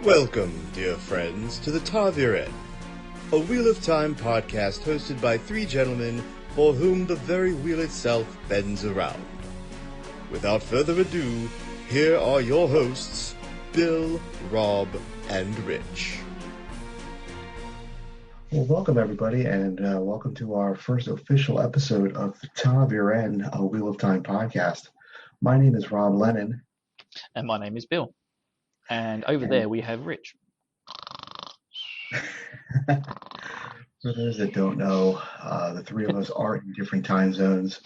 Welcome, dear friends, to the Taviren, a Wheel of Time podcast hosted by three gentlemen for whom the very wheel itself bends around. Without further ado, here are your hosts, Bill, Rob, and Rich. Well, welcome everybody, and welcome to our first official episode of the Taviren, a Wheel of Time podcast. My name is Rob Lennon. And my name is Bill. And over there we have Rich. For those that don't know, the three of us are in different time zones.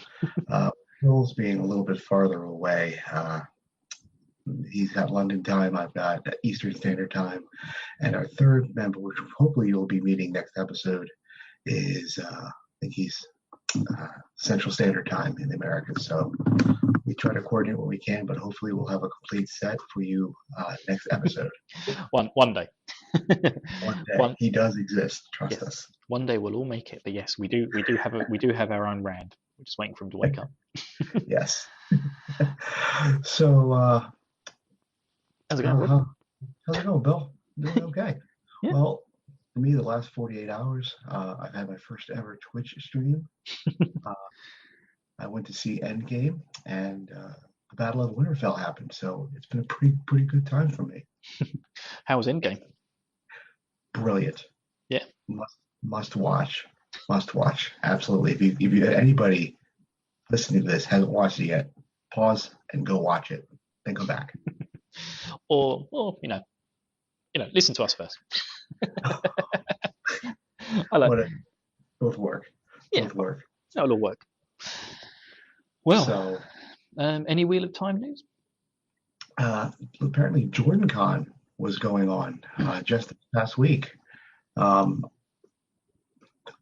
Bill's being a little bit farther away. He's got London time, I've got Eastern Standard Time. And our third member, which hopefully you'll be meeting next episode, is, I think he's Central Standard Time in the Americas. So we try to coordinate what we can, but hopefully we'll have a complete set for you next episode. One day. One day. He does exist. Trust us. One day we'll all make it. But yes, we do have our own Rand. We're just waiting for him to wake up. Yes. So how's it going? How's it going, Bill? Doing okay. Yeah. Well, for me, the last 48 hours, I've had my first ever Twitch stream. I went to see Endgame, and the Battle of Winterfell happened, so it's been a pretty good time for me. How was Endgame? Brilliant. Yeah. Must watch. Absolutely. If you anybody listening to this hasn't watched it yet, pause and go watch it. Then come back. or listen to us first. I like both work. Yeah. Both work. That'll all work. Well, so, any Wheel of Time news? Apparently Jordan Con was going on just this past week.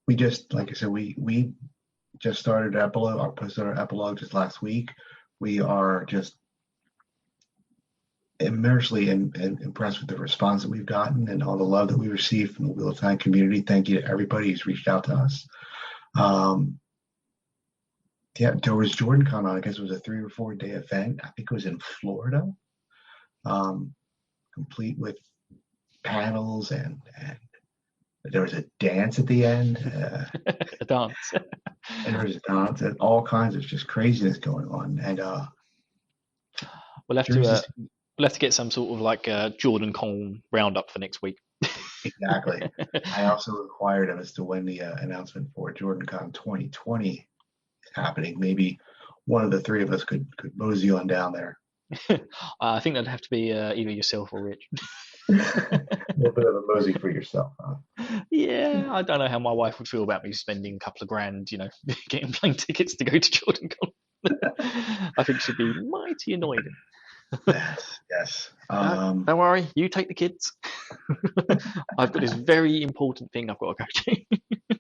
We just, like I said, we just started posted our epilogue just last week. We are just immensely impressed with the response that we've gotten and all the love that we received from the Wheel of Time community. Thank you to everybody who's reached out to us. There was Jordan Con on. I guess it was a 3 or 4 day event. I think it was in Florida, complete with panels and there was a dance at the end. A dance. And there was a dance and all kinds of just craziness going on. And we'll have to get some sort of like Jordan Con roundup for next week. Exactly. I also inquired as to when the announcement for Jordan Con 2020 is happening. Maybe one of the three of us could mosey on down there. I think that'd have to be either yourself or Rich. A little bit of a mosey for yourself, huh? Yeah, I don't know how my wife would feel about me spending a couple of grand, getting plane tickets to go to Jordan Con. I think she'd be mighty annoyed. Yes. Don't worry, you take the kids. I've got this very important thing I've got to go to.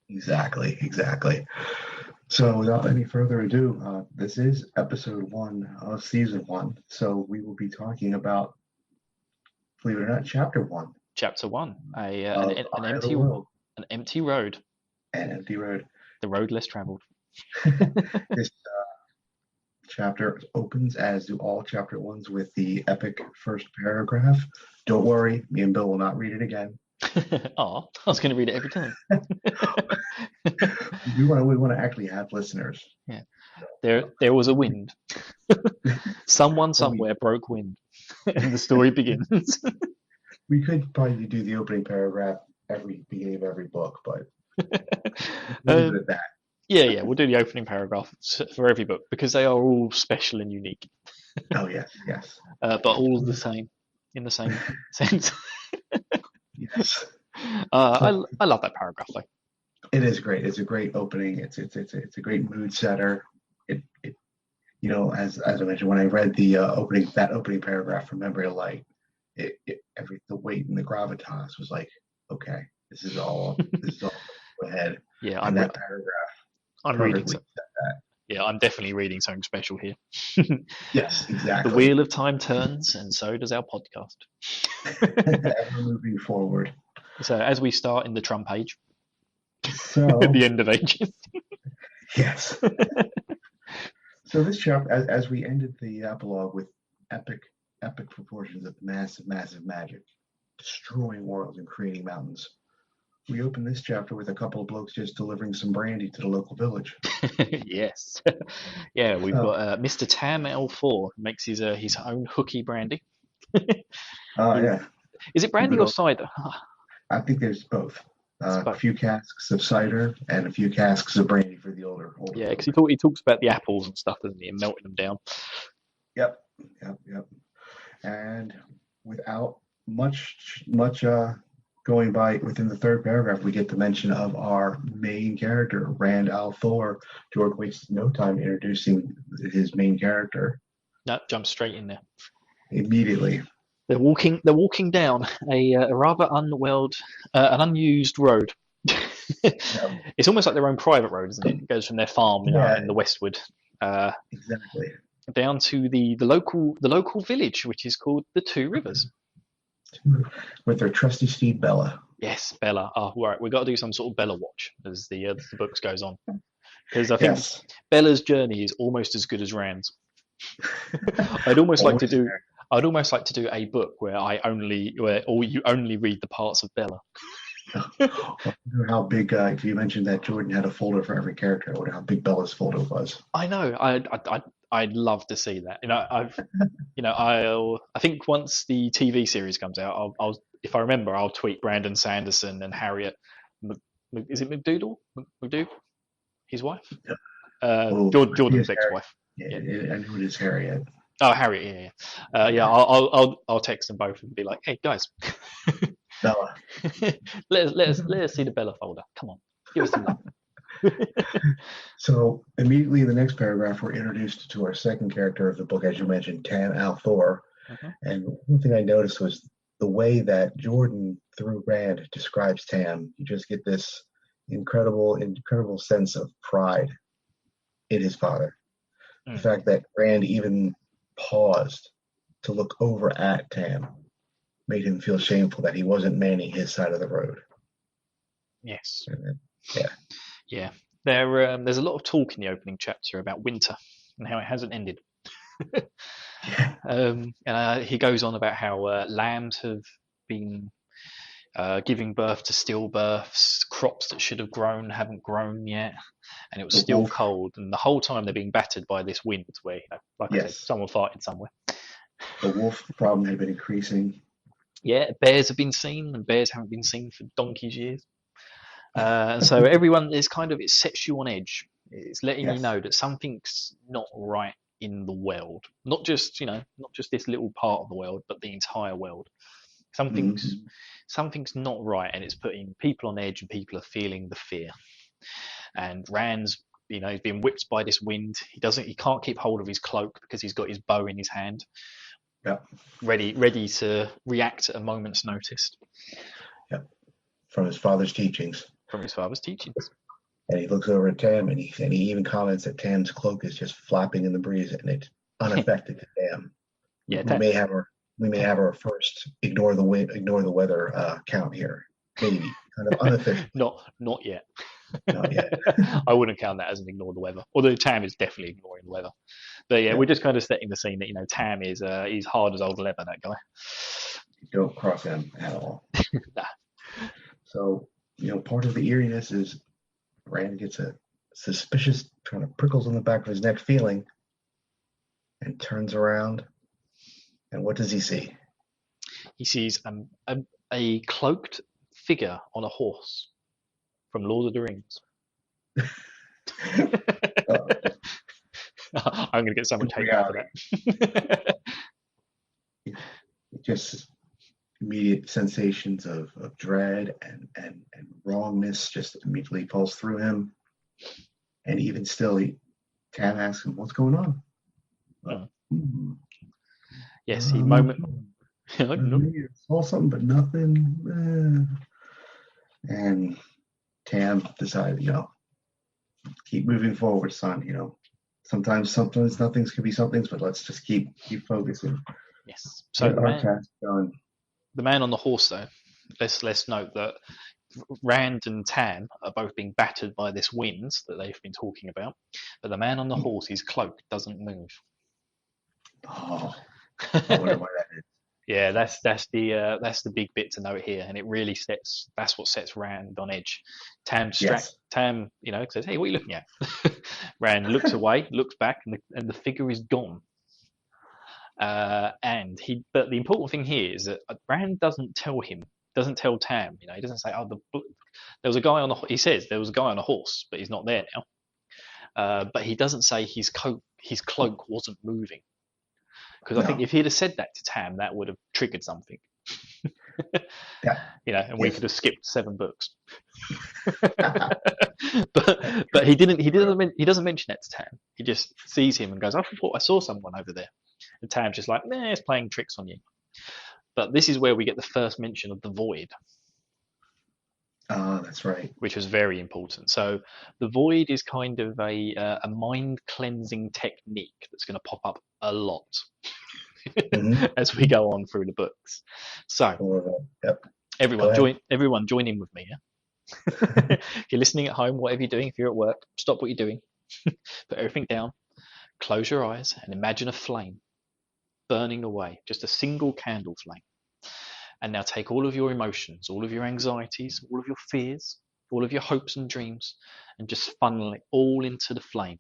Exactly. So without any further ado, this is episode 1 of season 1. So we will be talking about, believe it or not, chapter 1. Chapter 1, an empty road. An empty road. The road less traveled. This chapter opens, as do all chapter 1s, with the epic first paragraph. Don't worry, me and Bill will not read it again. Oh, I was going to read it every time. we want to actually have listeners. Yeah. There was a wind. Someone somewhere broke wind, and the story begins. We could probably do the opening paragraph every beginning of every book, but we'll leave it at that. Yeah, we'll do the opening paragraph for every book because they are all special and unique. Oh yes. But all the same, in the same sense. Yes. I love that paragraph though. It is great. It's a great opening. It's a great mood setter. It as I mentioned, when I read the opening paragraph from Memory of Light, the weight and the gravitas was like, okay, this is all ahead. Yeah, and that paragraph. I'm reading something. Yeah, I'm definitely reading something special here. Yes, exactly. The wheel of time turns, and so does our podcast. Ever moving forward. So as we start in the Trump age, so at the end of ages. Yes. So this chapter, as we ended the epilogue with epic proportions of massive magic, destroying worlds and creating mountains. We open this chapter with a couple of blokes just delivering some brandy to the local village. Yes. Yeah, we've got Mr. Tam L4 makes his own hooky brandy. Yeah. Is it brandy Good or old- cider? I think there's both. It's A both. few casks of cider and a few casks of brandy for the older. Yeah, because folk. he talks about the apples and stuff, doesn't he, and melting them down. Yep. And without much going by within the third paragraph, we get the mention of our main character, Rand al'Thor. George wastes no time introducing his main character No, jump straight in there. immediately. They're walking down a rather an unused road. It's almost like their own private road, isn't it? It goes from their farm, Yeah. in the Westwood, Exactly. down to the local village, which is called the Two Rivers. With their trusty steed Bella. Yes, Bella. Oh, right. We've got to do some sort of Bella watch as the books goes on, because I think Bella's journey is almost as good as Rand's. I'd almost like to do a book where you only read the parts of Bella. I wonder how big. If you mentioned that Jordan had a folder for every character, I wonder how big Bella's folder was. I know. I'd love to see that. I think once the TV series comes out, I'll if I remember, I'll tweet Brandon Sanderson and Harriet. Is it McDoodle? McDougall? His wife? Jordan's ex-wife. Yeah, I knew it is Harriet. Oh, Harriet. Yeah. I'll text them both and be like, hey guys, Bella. let us see the Bella folder. Come on, give us some love. So immediately in the next paragraph, we're introduced to our second character of the book, as you mentioned, Tam al'Thor. And one thing I noticed was the way that Jordan, through Rand, describes Tam. You just get this incredible sense of pride in his father. The fact that Rand even paused to look over at Tam made him feel shameful that he wasn't manning his side of the road. Yes. Yeah. There's a lot of talk in the opening chapter about winter and how it hasn't ended. And he goes on about how lambs have been giving birth to stillbirths, crops that should have grown haven't grown yet, and it was still cold. And the whole time they're being battered by this wind, where, like I said, someone farted somewhere. The wolf problem had been increasing. Yeah, bears have been seen, and bears haven't been seen for donkey's years. So everyone is it sets you on edge. It's letting you know that something's not right in the world, not just this little part of the world, but the entire world. Something's not right, and it's putting people on edge, and people are feeling the fear. And Rand's, he's being whipped by this wind. He can't keep hold of his cloak because he's got his bow in his hand. Yep. Ready to react at a moment's notice. Yep. From his father's teachings. And he looks over at Tam, and he even comments that Tam's cloak is just flapping in the breeze, and it's unaffected to Tam. Yeah, we may have our first ignore the weather count here. Maybe kind of unofficial. Not yet. Not yet. I wouldn't count that as an ignore the weather. Although Tam is definitely ignoring the weather. But yeah, we're just kind of setting the scene that Tam is he's hard as old leather, that guy. Don't cross him at all. Nah. So part of the eeriness is Rand gets a suspicious kind of prickles on the back of his neck feeling, and turns around. And what does he see? He sees a cloaked figure on a horse from Lord of the Rings. I'm going to get someone taken out for that. Just immediate sensations of dread and wrongness just immediately pulse through him. And even still, Tam asks him, "What's going on?" Yes, he moment. I saw something, but nothing. And Tam decided, keep moving forward, son. Sometimes nothing's can be somethings, but let's just keep focusing. Yes. So the man on the horse, though, let's note that Rand and Tam are both being battered by this wind that they've been talking about, but the man on the horse, his cloak doesn't move. Oh, I wonder why that is. Yeah, that's the big bit to note here, and it really that's what sets Rand on edge. Yes. Tam, says, "Hey, what are you looking at?" Rand looks away, looks back, and the figure is gone. But the important thing here is that Rand doesn't tell Tam. He doesn't say, "Oh, there was a guy on a." He says there was a guy on a horse, but he's not there now. But he doesn't say his cloak wasn't moving. Because I think No. if he'd have said that to Tam, that would have triggered something. Yeah. And we Yes. could have skipped 7 books. but he didn't. He doesn't mention that to Tam. He just sees him and goes, "I thought I saw someone over there." And Tam's just like, "Nah, it's playing tricks on you." But this is where we get the first mention of the void, That's right. which was very important. So the void is kind of a mind cleansing technique that's going to pop up a lot Mm-hmm. as we go on through the books. So Yep. everyone join in with me. Yeah? If you're listening at home, whatever you're doing, if you're at work, stop what you're doing, put everything down, close your eyes, and imagine a flame burning away, just a single candle flame. And now take all of your emotions, all of your anxieties, all of your fears, all of your hopes and dreams, and just funnel it all into the flame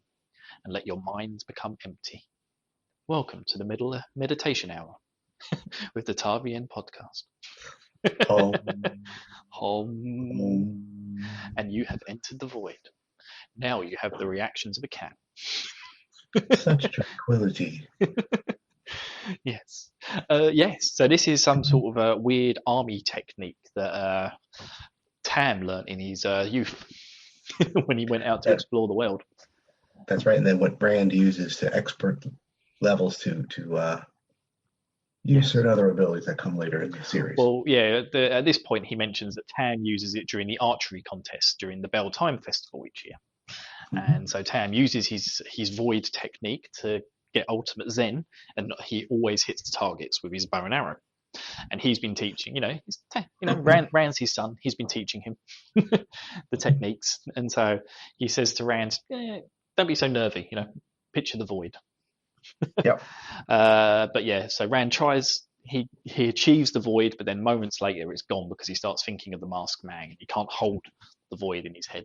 and let your minds become empty. Welcome to the middle meditation hour with the Tarvien podcast. Home. And you have entered the void. Now you have the reactions of a cat. Such tranquility. Yes. Yes. So this is some sort of a weird army technique that Tam learnt in his youth when he went out to explore the world. That's right. And then what Rand uses to expert levels to use certain other abilities that come later in the series. Well, yeah, at this point he mentions that Tam uses it during the archery contest during the Bell Time Festival each year. Mm-hmm. And so Tam uses his void technique to get ultimate zen, and he always hits the targets with his bow and arrow. And he's been teaching, Rand's his son. He's been teaching him the techniques. And so he says to Rand, don't be so nervy, picture the void. Yep. But yeah, so Rand tries, he achieves the void, but then moments later it's gone because he starts thinking of the masked man. He can't hold the void in his head.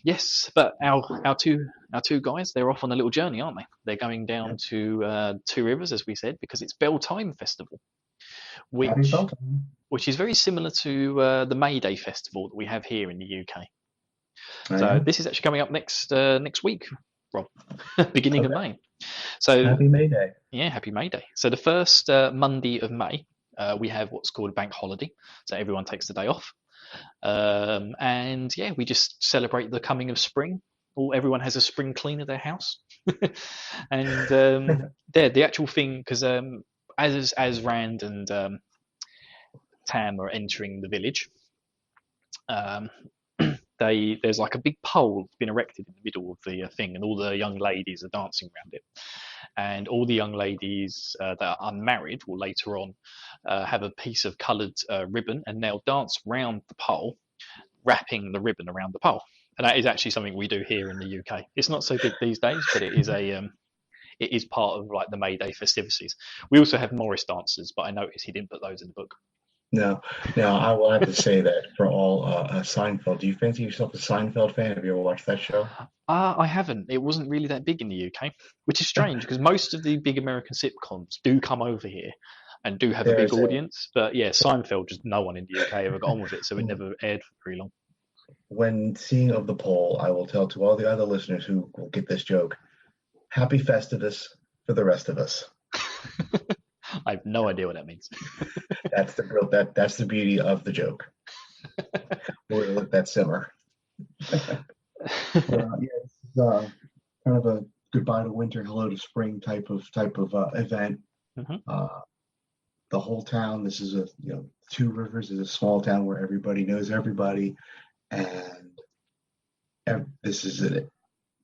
Yes, but our two guys, they're off on a little journey, aren't they? They're going down to Two Rivers, as we said, because it's Bell Time Festival, which is very similar to the May Day Festival that we have here in the UK. So this is actually coming up next week, Rob, beginning of May. So happy May Day. Yeah, happy May Day. So the first Monday of May, we have what's called a bank holiday. So everyone takes the day off. And yeah, we just celebrate the coming of spring. Everyone has a spring clean of their house. And the actual thing, because as Rand and Tam are entering the village, there's like a big pole that's been erected in the middle of the thing, and all the young ladies are dancing around it. And all the young ladies that are unmarried will later on have a piece of coloured ribbon, and they'll dance round the pole, wrapping the ribbon around the pole. And that is actually something we do here in the UK. It's not so big these days, but it is part of like the May Day festivities. We also have Morris dances, but I noticed he didn't put those in the book. No. Now, I will have to say that for all Seinfeld, do you fancy yourself a Seinfeld fan? Have you ever watched that show? I haven't. It wasn't really that big in the UK, which is strange because most of the big American sitcoms do come over here and do have a big audience. But yeah, Seinfeld, just no one in the UK ever got on with it, so it never aired for very long. When seeing of the poll, I will tell to all the other listeners who will get this joke, happy Festivus for the rest of us. I have no idea what that means. That's the beauty of the joke. We're gonna let that simmer. This is kind of a goodbye to winter, hello to spring type of event. Mm-hmm. The whole town. This is Two Rivers is a small town where everybody knows everybody, and this is a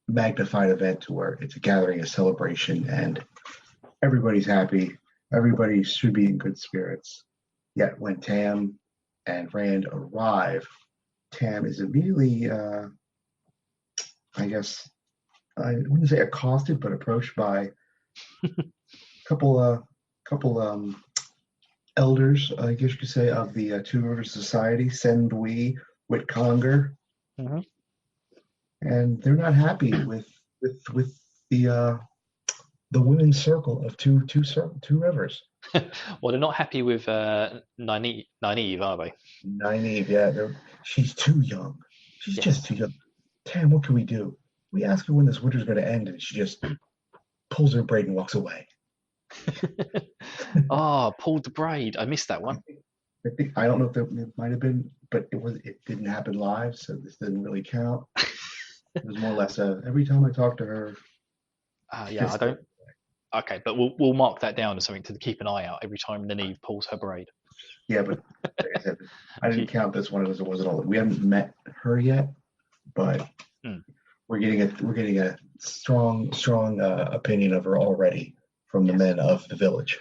magnified event to where it's a gathering, a celebration, and everybody's happy. Everybody should be in good spirits. Yet when Tam and Rand arrive, Tam is immediately, I wouldn't say accosted, but approached by a couple couple elders, I guess you could say, of the Two Rivers Society, Senbui, Whitconger, Mm-hmm. and they're not happy with the women's circle of two rivers. Well, they're not happy with Nynaeve, are they? Nynaeve, yeah, she's too young. She's Yes. just too young. Tam, what can we do? We ask her when this winter's going to end, and she just pulls her braid and walks away. Oh, pulled the braid. I missed that one. I don't know if it might have been, but it didn't happen live, so this didn't really count. It was more or less every time I talk to her. Yeah, I don't. Okay, but we'll mark that down as something to keep an eye out every time Nynaeve pulls her braid. Yeah, but like I said, I didn't count this one as it wasn't all. We haven't met her yet, but we're getting a strong opinion of her already from the men of the village.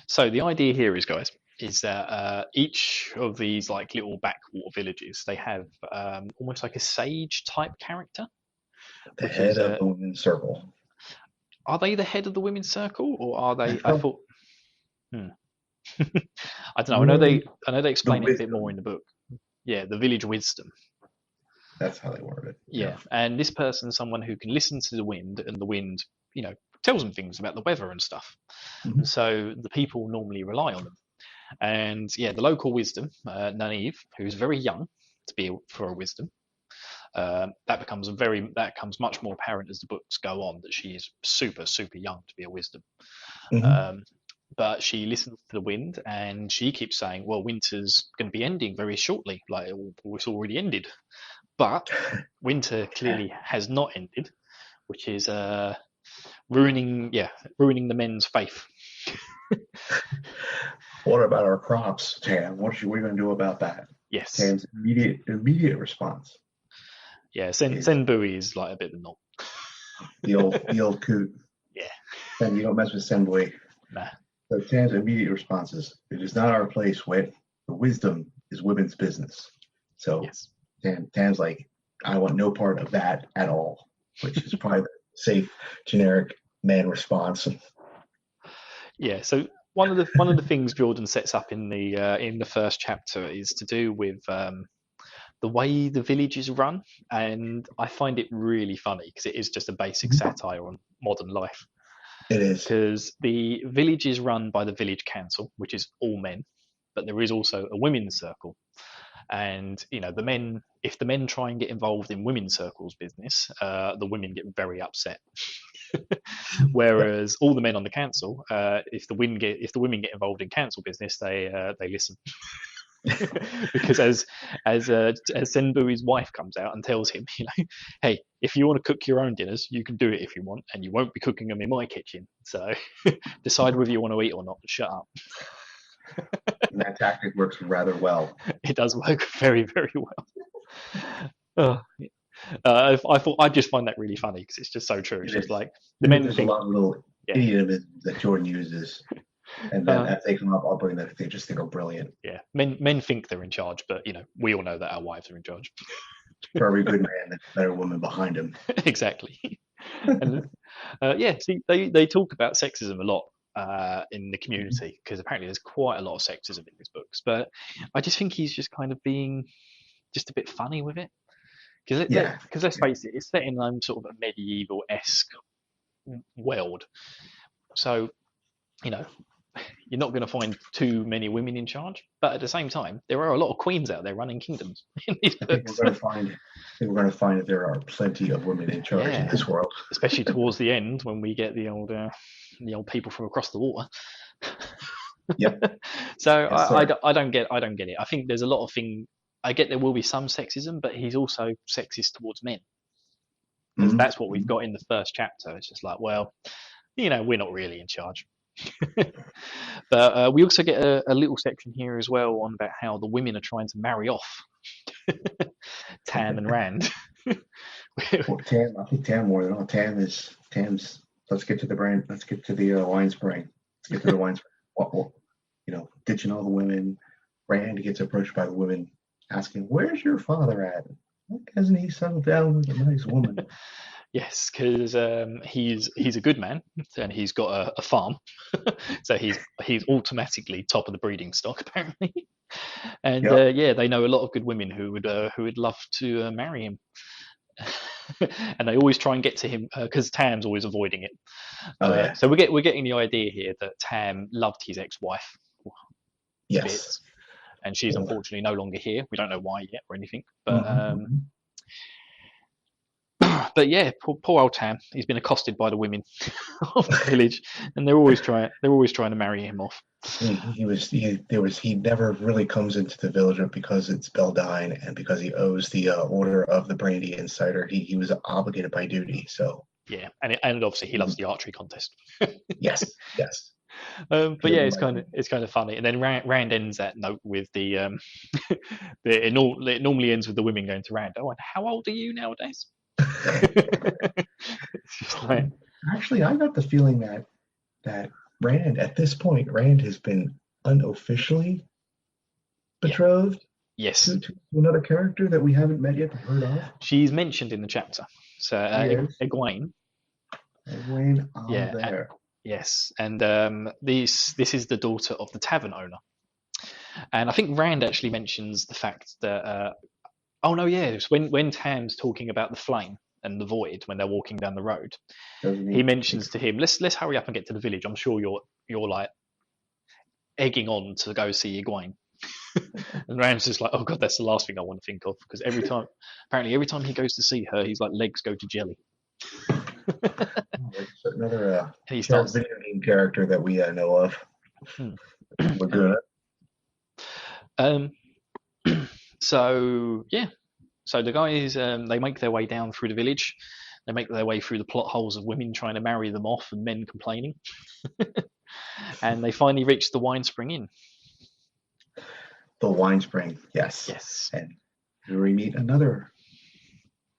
So the idea here is, guys, is that each of these like little backwater villages, they have almost like a sage type character. The head of the women's circle. Are they the head of the women's circle, or are they? I thought. I don't know. I know they explain it a bit more in the book. Yeah, the village wisdom. That's how they word it. Yeah, and this person's someone who can listen to the wind, and the wind, tells them things about the weather and stuff. Mm-hmm. And so the people normally rely on them. And yeah, the local wisdom, Nynaeve, who's very young for a wisdom, that becomes much more apparent as the books go on that she is super, super young to be a wisdom. Mm-hmm. But she listens to the wind, and she keeps saying, well, winter's going to be ending very shortly. Like, it's already ended. But winter clearly has not ended, which is ruining the men's faith. What about our crops, Tam? What are we going to do about that? Yes. Tam's immediate response. Yeah, Senbui is like a bit of a knob. The old coot. Yeah. And you don't mess with Senbui. Nah. So Tam's immediate response is, "It is not our place, Wit. The wisdom is women's business." So yes. Tam's like, "I want no part of that at all," which is probably the safe, generic man response. Yeah. So one of the things Jordan sets up in the first chapter is to do with the way the village is run, and I find it really funny because it is just a basic satire on modern life. It is. Because the village is run by the village council, which is all men, but there is also a women's circle. And, if the men try and get involved in women's circles business, the women get very upset. Whereas all the men on the council, if the women get involved in council business, they listen. Because as Senbui's wife comes out and tells him, hey, if you want to cook your own dinners, you can do it if you want, and you won't be cooking them in my kitchen. So decide whether you want to eat or not. Shut up. And that tactic works rather well. It does work very, very well. I just find that really funny because it's just so true. It's just like the men There's think a lot of little idioms that Jordan uses. And then as they come up, I'll bring that if they just think are brilliant. Yeah, men think they're in charge, but we all know that our wives are in charge. For every good man, there's a better woman behind him. Exactly. And, see, they talk about sexism a lot in the community because apparently there's quite a lot of sexism in his books. But I just think he's just kind of being just a bit funny with it. Because let's face it, it's set in sort of a medieval-esque world. So, you're not going to find too many women in charge, but at the same time, there are a lot of queens out there running kingdoms in these books. I think we're going to find that there are plenty of women in charge in this world, especially towards the end when we get the old people from across the water. Yep. So yes, I don't get it. I think there's a lot of things. I get there will be some sexism, but he's also sexist towards men because that's what we've got in the first chapter. It's just like, well, we're not really in charge. But we also get a little section here as well on about how the women are trying to marry off Tam and Rand. Well, I think Tam more than all. Tam's. Let's get to the brain. Let's get to the wine spring. Let's get to the wine spring. Ditching all the women. Rand gets approached by the women, asking, "Where's your father at? Why hasn't he settled down with a nice woman?" Yes, because he's a good man and he's got a farm, so he's automatically top of the breeding stock apparently. And Yep. yeah, they know a lot of good women who would love to marry him, and they always try and get to him because Tam's always avoiding it. Oh yeah. So we're getting the idea here that Tam loved his ex-wife to Yes. bits, and she's Yeah. unfortunately no longer here. We don't know why yet or anything, but Mhm. but yeah, poor old Tam. He's been accosted by the women of the village, and they're always trying to marry him off. He never really comes into the village because it's Beldine and because he owes the order of the brandy and cider. He was obligated by duty. So Yeah, and obviously he loves the archery contest. yes. But yeah, it's kind of funny. And then Rand ends that note with it normally ends with the women going to Rand. Oh, and how old are you nowadays? It's just like, Actually, I got the feeling that Rand has been unofficially betrothed yes, to another character that we haven't met yet, but heard of. she's mentioned in the chapter. So Egwene. Egwene Yeah, there. yes, and this is the daughter of the tavern owner. And I think Rand actually mentions the fact that oh no, yeah, it's when Tam's talking about the flame and the void when they're walking down the road, he mentions to him, let's hurry up and get to the village. I'm sure you're like egging on to go see Egwene. And Rand's just like, oh god, that's the last thing I want to think of, because every time he goes to see her, he's like legs go to jelly. Another he starts video game character that we know of. We're good. So yeah, so the guys they make their way down through the village. They make their way through the plot holes of women trying to marry them off and men complaining, and they finally reach the Wine Spring Inn. The Wine Spring, yes. And we meet another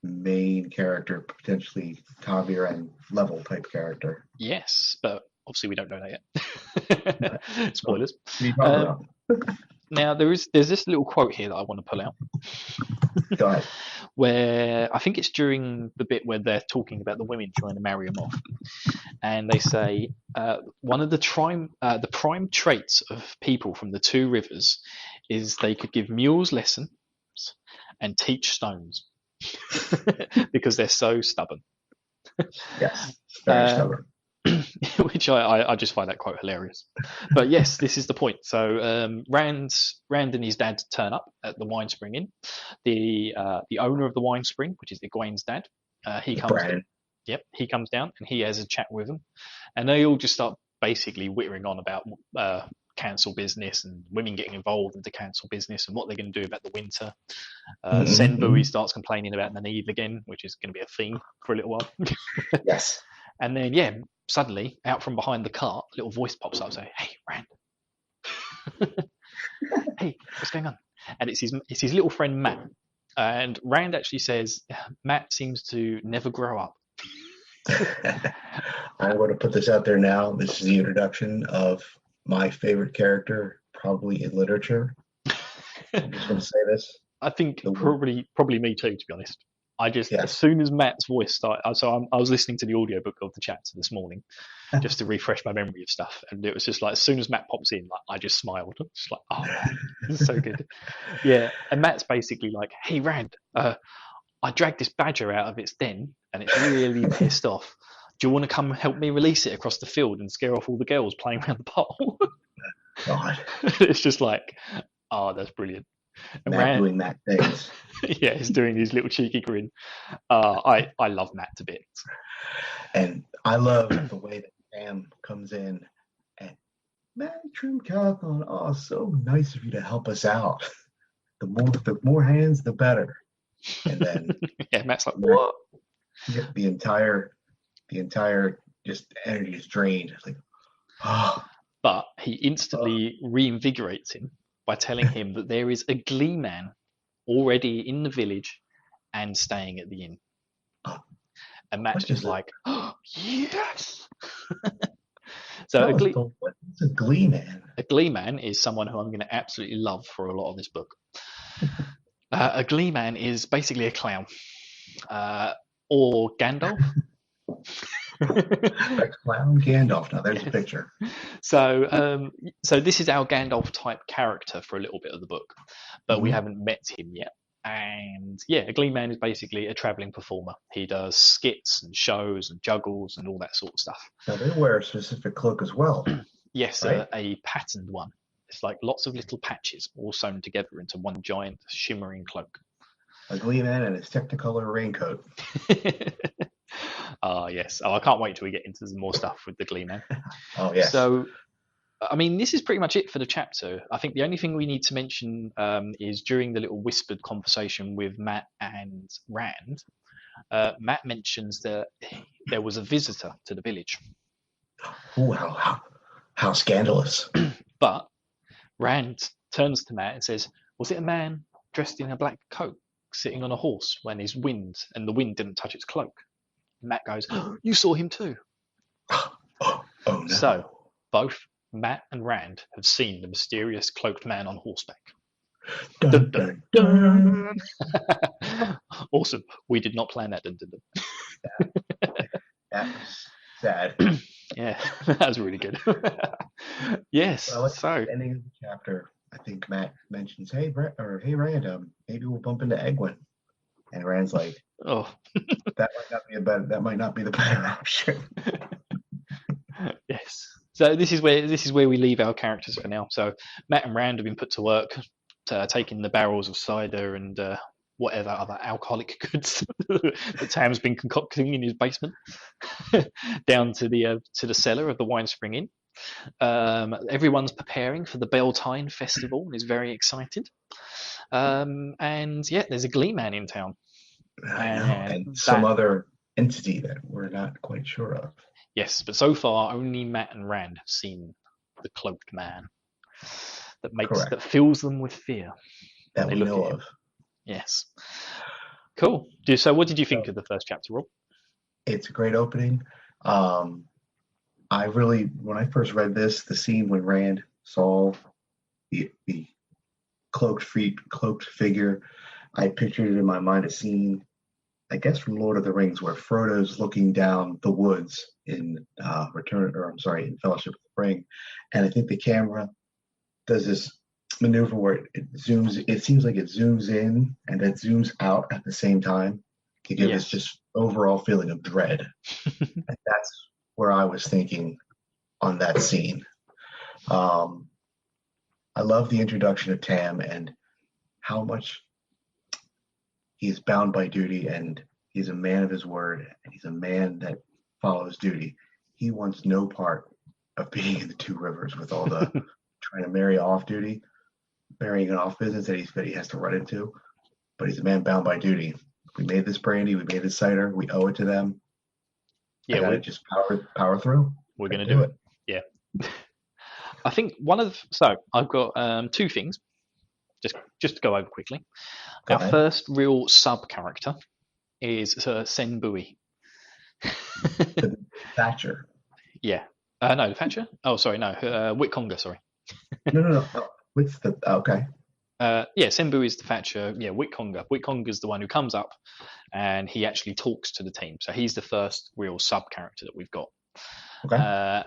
main character, potentially Tavir level type character. Yes, but obviously we don't know that yet. Spoilers. Now there's this little quote here that I want to pull out. Go ahead. Where I think it's during the bit where they're talking about the women trying to marry him off, and they say one of the prime traits of people from the two rivers is they could give mules lessons and teach stones because they're so stubborn. Yes, very stubborn. Which I just find that quote hilarious. But yes, this is the point. So Rand and his dad turn up at the Wine Spring Inn. The owner of the Wine Spring, which is Egwene's dad, he comes down. Yep, he comes down and he has a chat with them, and they all just start basically whittering on about council business and women getting involved into council business and what they're going to do about the winter. Senbui starts complaining about Nynaeve again, which is going to be a theme for a little while. Yes. And then, yeah, suddenly, out from behind the cart, a little voice pops up saying, "Hey, Rand." Hey, what's going on? And it's his little friend, Matt. And Rand actually says, Matt seems to never grow up. I want to put this out there now. This is the introduction of my favorite character, probably in literature. I'm just going to say this. I think probably me too, to be honest. As soon as Matt's voice started, I was listening to the audiobook of the chapter this morning just to refresh my memory of stuff. And it was just like, as soon as Matt pops in, like, I just smiled. Just like, oh, man, this is so good. Yeah. And Matt's basically like, hey, Rand, I dragged this badger out of its den and it's really pissed off. Do you want to come help me release it across the field and scare off all the girls playing around the pole? God. It's just like, oh, that's brilliant. And Matt doing Matt things. Yeah, he's doing his little cheeky grin. I love Matt to bits. And I love the way that Sam comes in and Matt Trim Calicon, oh, so nice of you to help us out. The more hands, the better. And then yeah, Matt's like, what? The entire just energy is drained. It's like, oh. But he instantly reinvigorates him by telling him that there is a Gleeman already in the village and staying at the inn. And Matt's just like, oh, yes. So what's a Gleeman? A Gleeman is someone who I'm going to absolutely love for a lot of this book. A Gleeman is basically a clown. or Gandalf. The clown Gandalf. Now there's a picture. So this is our Gandalf type character for a little bit of the book, but we haven't met him yet. And yeah, Gleeman is basically a traveling performer. He does skits and shows and juggles and all that sort of stuff. Now they wear a specific cloak as well. Yes, right? a patterned one. It's like lots of little patches all sewn together into one giant shimmering cloak. A Gleeman and his Technicolor raincoat. Yes. Oh, I can't wait till we get into some more stuff with the Gleeman. Oh, yes. So, I mean, this is pretty much it for the chapter. I think the only thing we need to mention is during the little whispered conversation with Matt and Rand, Matt mentions that there was a visitor to the village. Ooh, how scandalous. But Rand turns to Matt and says, was it a man dressed in a black coat sitting on a horse when the wind didn't touch its cloak? Matt goes, you saw him too. Oh, no. So both Matt and Rand have seen the mysterious cloaked man on horseback. Dun, dun, dun. Awesome. We did not plan that. Dun, dun, dun. That was sad. Yeah, that was really good. Yes. Well, So at the ending of the chapter, I think Matt mentions, "Hey, hey, Rand, maybe we'll bump into Egwin." And Rand's like, oh, "That might not be the better option." yes. So this is where we leave our characters for now. So Matt and Rand have been put to work, taking the barrels of cider and whatever other alcoholic goods that Tam's been concocting in his basement down to the cellar of the Wine Spring Inn. Everyone's preparing for the Beltane Festival and is very excited. And yeah, there's a Gleeman in town. And some other entity that we're not quite sure of. Yes, but so far only Matt and Rand have seen the cloaked man that fills them with fear. That we know of. Yes. Cool. So what did you think of the first chapter, Rob? It's a great opening. When I first read this, the scene when Rand saw the cloaked figure, I pictured it in my mind a scene, I guess from Lord of the Rings, where Frodo's looking down the woods in in Fellowship of the Ring, and I think the camera does this maneuver where it zooms. It seems like it zooms in and then zooms out at the same time to give us just overall feeling of dread. And that's where I was thinking on that scene. I love the introduction of Tam and how much he's bound by duty, and he's a man of his word, and he's a man that follows duty. He wants no part of being in the Two Rivers with all the trying to marry off duty, marrying an off business that he has to run into. But he's a man bound by duty. We made this brandy, we made this cider, we owe it to them. Yeah, we just power through. We're going to do it. Yeah. I think I've got two things. Just to go over quickly. Our first real sub character is Sen Bui. Thatcher. Yeah. No, the Thatcher? Oh, sorry, no. Witconga, sorry. No. What's the... Okay. Sen Bui is the Thatcher. Yeah, Witconga. Witconga's the one who comes up and he actually talks to the team. So he's the first real sub character that we've got. Okay.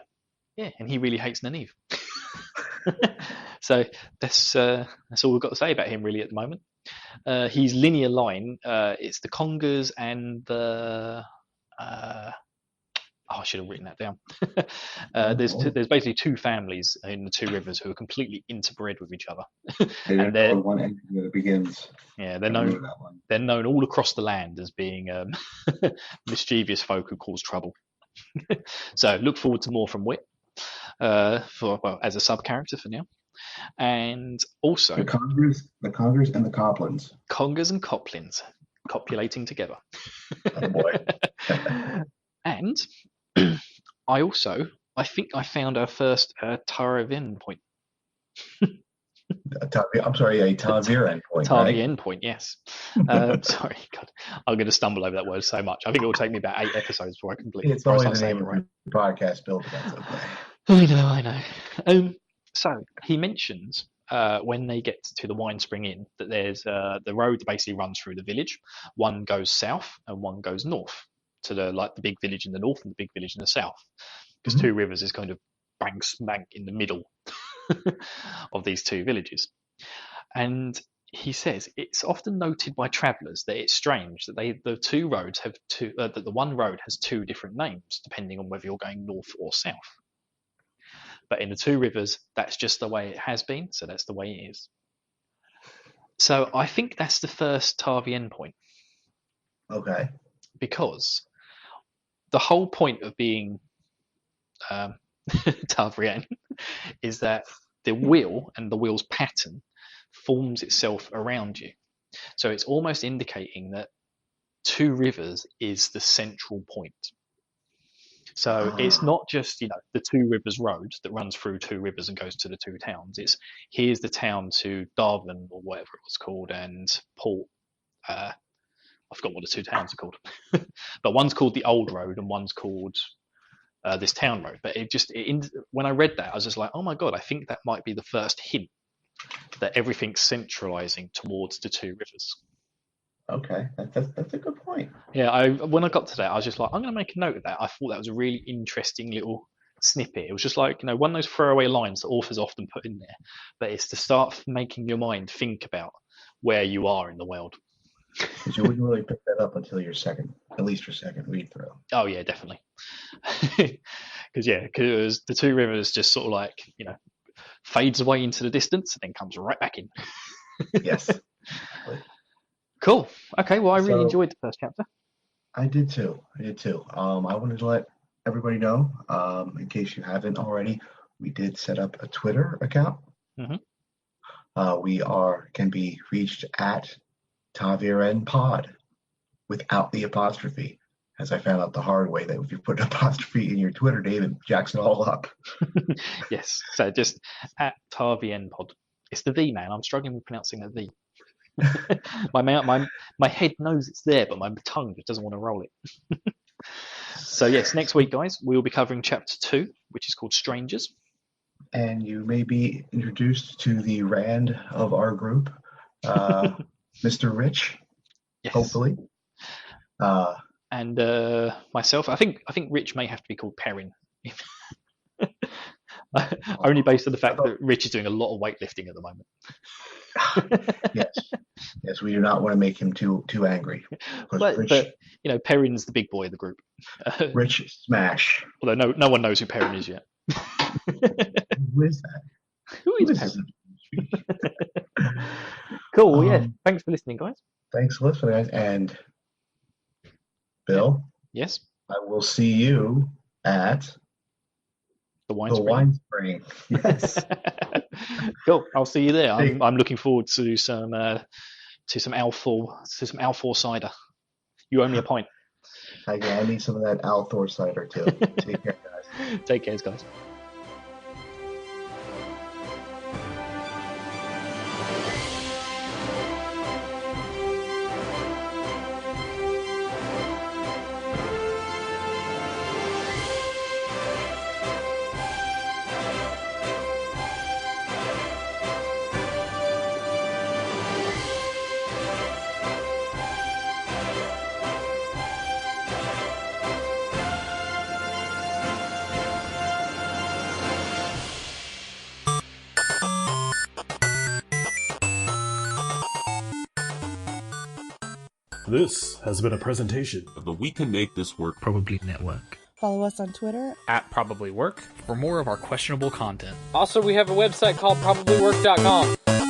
And he really hates Nynaeve. So that's all we've got to say about him really at the moment. His linear line, it's the Congers and the I should have written that down. There's basically two families in the Two Rivers who are completely interbred with each other. And they're one entity that begins. Yeah, they're known all across the land as being mischievous folk who cause trouble. So look forward to more from Wit as a sub character for now. And also the Congers and the Coplins. Congers and Coplins copulating together. Oh boy. And I think I found our first Taravian point. I'm sorry, a Taravian point. Taravian point, yes. Sorry, God, I'm going to stumble over that word so much. I think it will take me about 8 episodes before I complete it. It's always the name of the podcast, Bill, but that's okay. I know. So he mentions when they get to the Wine Spring Inn, that there's the road basically runs through the village. One goes south and one goes north to the big village in the north and the big village in the south, because Two Rivers is kind of bang smack in the middle of these two villages. And he says it's often noted by travellers that it's strange that the two roads have that the one road has two different names depending on whether you're going north or south. But in the Two Rivers, that's just the way it has been, so that's the way it is. So I think that's the first Tarvien point. Okay. Because the whole point of being Tarvien is that the wheel and the wheel's pattern forms itself around you. So it's almost indicating that Two Rivers is the central point. So it's not just, the Two Rivers Road that runs through Two Rivers and goes to the two towns. It's here's the town to Darwin or whatever it was called, and Port. I forgot what the two towns are called, but one's called the Old Road and one's called this town road. But when I read that, I was just like, oh my god, I think that might be the first hint that everything's centralizing towards the Two Rivers. Okay, that's a good point. Yeah, when I got to that, I was just like, I'm going to make a note of that. I thought that was a really interesting little snippet. It was just like, one of those throwaway lines that authors often put in there, but it's to start making your mind think about where you are in the world. Because you wouldn't really pick that up until your second read through. Oh yeah, definitely. Because the Two Rivers just sort of like, fades away into the distance and then comes right back in. Yes. Cool. Okay, well, I really enjoyed the first chapter. I did too. I wanted to let everybody know, in case you haven't already, we did set up a Twitter account. Mm-hmm. We can be reached at Taviren Pod without the apostrophe, as I found out the hard way that if you put an apostrophe in your Twitter name, it jacks it all up. Yes, so just at Tarvien Pod. It's the V, man. I'm struggling with pronouncing the V. my head knows it's there, but my tongue just doesn't want to roll it. So yes, next week, guys, we'll be covering chapter 2, which is called Strangers. And you may be introduced to the Rand of our group, Mr. Rich, yes. Hopefully. And myself, I think Rich may have to be called Perrin. Only based on the fact that Rich is doing a lot of weightlifting at the moment. Yes, we do not want to make him too angry. But Perrin's the big boy of the group. Rich Smash. Although no one knows who Perrin is yet. Who is that? Who is Perrin? Cool. Yeah. Thanks for listening, guys. Thanks for listening, and Bill. Yes. I will see you at the Wine Spring. Yes. Cool. I'll see you there. I'm looking forward to some Althor cider. You owe me a pint. I need some of that Althor cider too. Take care, guys. Take care, guys. This has been a presentation of the We Can Make This Work Probably Network. Follow us on Twitter at Probably Work for more of our questionable content. Also, we have a website called probablywork.com.